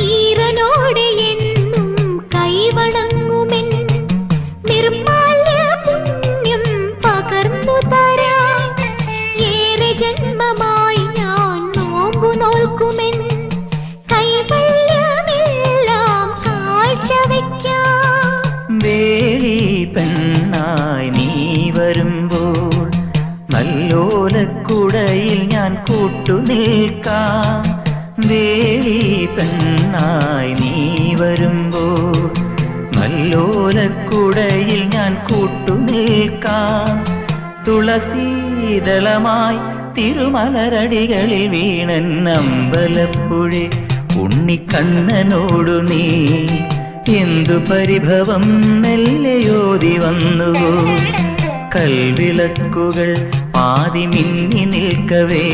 ഈറനോടെ എന്നും കൈവണങ്ങുമെൻ നിർമാല്യ പുണ്യം പകർന്നു തരാം. ഏറെ ജന്മമായി ഞാൻ നോമ്പു നോൽക്കുമെൻ കൈവല്യമെല്ലാം കാഴ്ചവെക്കാം. വേലി പെണ്ണായി നീ വരുമ്പോൾ നല്ലോലക്കുടയിൽ ഞാൻ കൂട്ടുനിൽക്കാം. വേലി പെണ്ണായി നീ വരുമ്പോൾ നല്ലോലക്കുടയിൽ ഞാൻ കൂട്ടുനിൽക്കാം. തുളസീതളമായി തിരുമലരടികളിൽ വീണൻ അമ്പലപ്പുഴെ ഉണ്ണിക്കണ്ണനോടു നീ എന്തു പരിഭവം മെല്ലയോതി വന്നുവോ. കൽവിളക്കുകൾ പാതി മിന്നി നിൽക്കവേ